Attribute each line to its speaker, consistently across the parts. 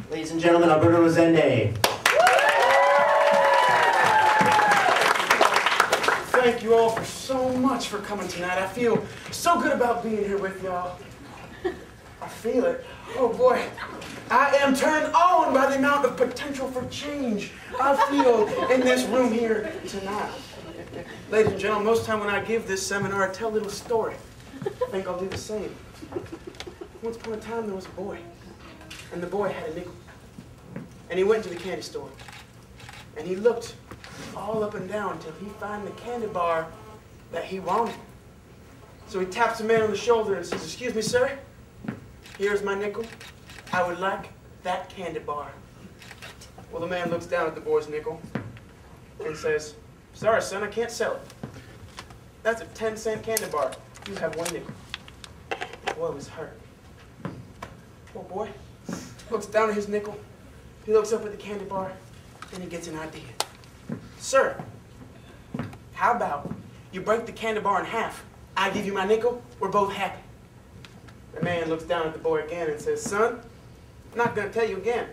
Speaker 1: Ladies and gentlemen, Alberto Rosende.
Speaker 2: Thank you all for so much for coming tonight. I feel so good about being here with y'all. I feel it. Oh boy. I am turned on by the amount of potential for change I feel in this room here tonight. Ladies and gentlemen, most time when I give this seminar, I tell a little story. I think I'll do the same. Once upon a time, there was a boy. And the boy had a nickel. And he went to the candy store. And he looked all up and down till he found the candy bar that he wanted. So he taps the man on the shoulder and says, "Excuse me, sir. Here's my nickel. I would like that candy bar." Well, the man looks down at the boy's nickel and says, "Sorry, son, I can't sell it. That's a 10-cent candy bar. You have one nickel." The boy was hurt. Poor boy looks down at his nickel. He looks up at the candy bar, and he gets an idea. "Sir, how about you break the candy bar in half? I give you my nickel. We're both happy." The man looks down at the boy again and says, "Son, I'm not going to tell you again.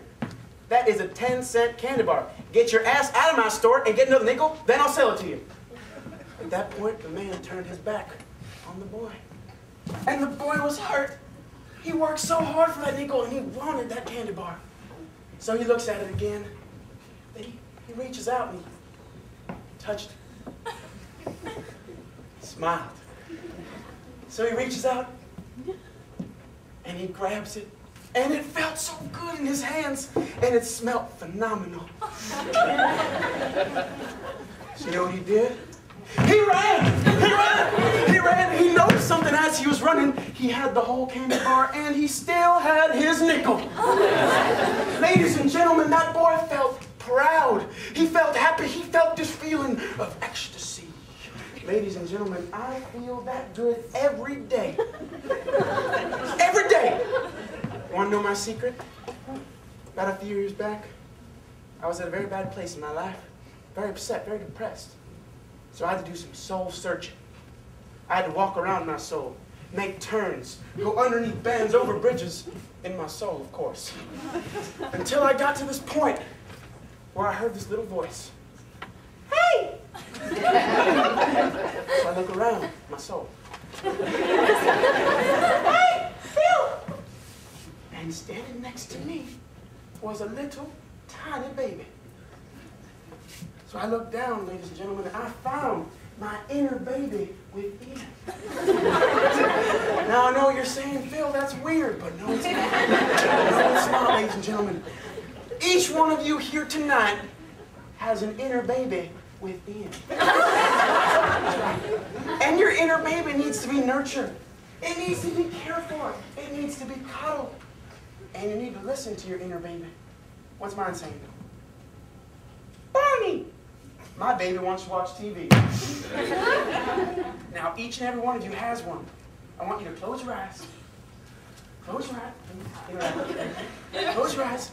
Speaker 2: That is a 10-cent candy bar. Get your ass out of my store and get another nickel, then I'll sell it to you." At that point, the man turned his back on the boy. And the boy was hurt. He worked so hard for that nickel, and he wanted that candy bar. So he looks at it again. Then he reaches out and he touched it. Smiled. So he reaches out and he grabs it. And it felt so good in his hands, and it smelled phenomenal. So you know what he did? He ran! He ran! He ran! He noticed something as he was running. He had the whole candy bar, and he still had his nickel. Ladies and gentlemen, that boy felt proud. He felt happy. He felt this feeling of ecstasy. Ladies and gentlemen, I feel that good every day. Every day! Want to know my secret? About a few years back, I was at a very bad place in my life. Very upset, very depressed. So I had to do some soul searching. I had to walk around my soul, make turns, go underneath bends, over bridges, in my soul, of course. Until I got to this point where I heard this little voice. "Hey!" So I look around my soul. "Hey, Phil!" And standing next to me was a little tiny baby. So I looked down, ladies and gentlemen, and I found my inner baby within. Now I know you're saying, "Phil, that's weird," but no, it's not. No, it's not, ladies and gentlemen. Each one of you here tonight has an inner baby within. And your inner baby needs to be nurtured. It needs to be cared for. It needs to be cuddled. And you need to listen to your inner baby. What's mine saying? "Barney!" My baby wants to watch TV. Now, each and every one of you has one. I want you to close your eyes. Close your eyes. Close your eyes.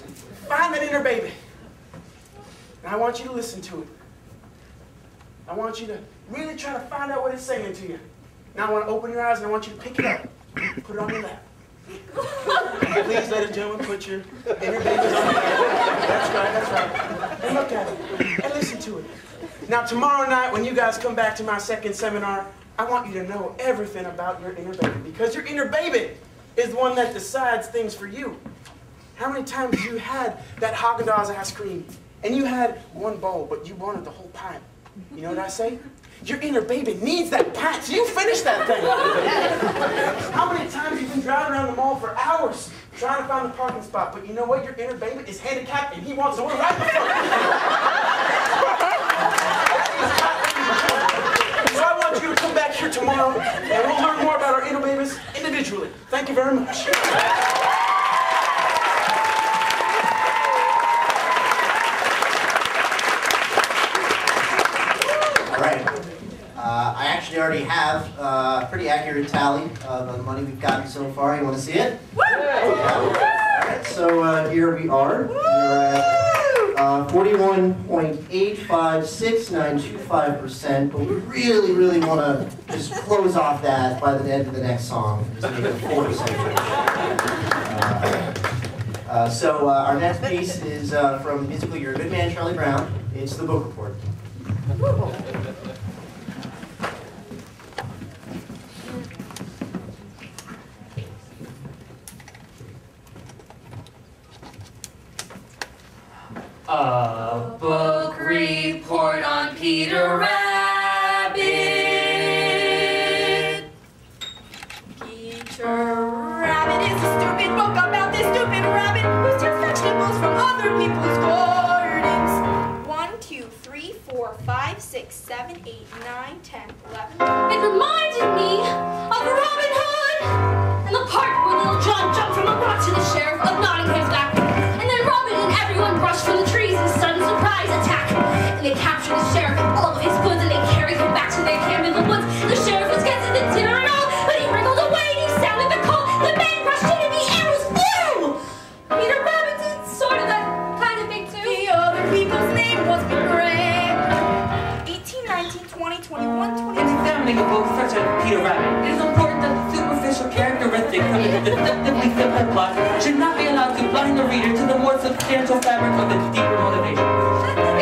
Speaker 2: Find that inner baby. And I want you to listen to it. I want you to really try to find out what it's saying to you. Now I want to open your eyes and I want you to pick it up. Put it on your lap. Please, ladies and gentlemen, put your inner babies on your lap. That's right, that's right. And look at it. And listen to it. Now tomorrow night when you guys come back to my second seminar, I want you to know everything about your inner baby. Because your inner baby is the one that decides things for you. How many times you had that Haagen-Dazs ice cream and you had one bowl, but you wanted the whole pint? You know what I say? Your inner baby needs that pint, so you finish that thing. How many times you've been driving around the mall for hours trying to find the parking spot, but you know what? Your inner baby is handicapped and he wants the one right in front. So I want you to come back here tomorrow and we'll learn more about our inner babies individually. Thank you very much.
Speaker 1: I actually already have a pretty accurate tally of the money we've gotten so far. You want to see it? Woo! Yeah. All right, so here we are. We're at 41.85692.5%, but we really, really want to just close off that by the end of the next song. Just make it 4%. So our next piece is from the musical You're a Good Man, Charlie Brown. It's the book report.
Speaker 3: A book report on Peter Rabbit.
Speaker 4: Peter Rabbit is a stupid book about this stupid rabbit who steals vegetables from other people's gardens. 1, 2, 3, 4, 5, 6, 7, 8, 9, 10, 11.
Speaker 3: It reminded me of Robin Hood and the part where Little John jumped from a rock to the sheriff of Nottingham's back. And then Robin and everyone rushed from the trees in sudden surprise attack. And they captured the sheriff and all of his goods and they carried him back to their camp in the woods. The sheriff was getting the dinner and all, but he wriggled away and he sounded the call. The men rushed in and the arrows flew! Peter Rabbit did sort of that kind of thing too.
Speaker 4: The other people's name was Greg. 18, 19, 20, 21, 22.
Speaker 5: In examining a book such as Peter Rabbit, it is important that the superficial characteristics of its deceptively simple plot should not be allowed to blind the reader to the more substantial fabric of its deeper motivations.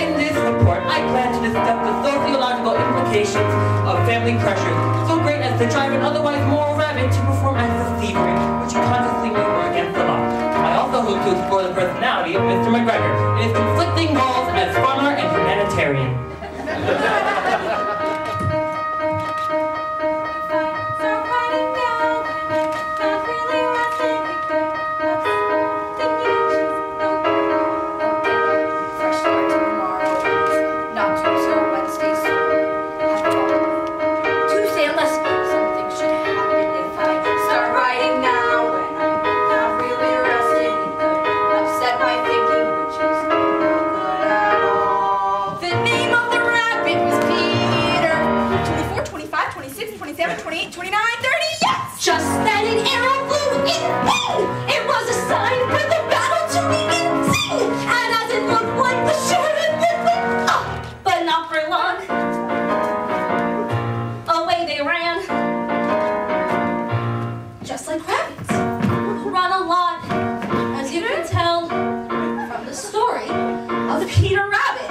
Speaker 5: In this report, I plan to discuss the sociological implications of family pressures, so great as to drive an otherwise moral rabbit to perform acts of thievery, which consciously were against the law. I also hope to explore the personality of Mr. McGregor and his conflicting roles as farmer and humanitarian.
Speaker 3: Just then an arrow flew in bang! It was a sign for the battle to begin! Zing! And as it looked like the sheriff went up, but not for long. Away they ran. Just like rabbits who run a lot, as you can tell from the story of Peter Rabbit.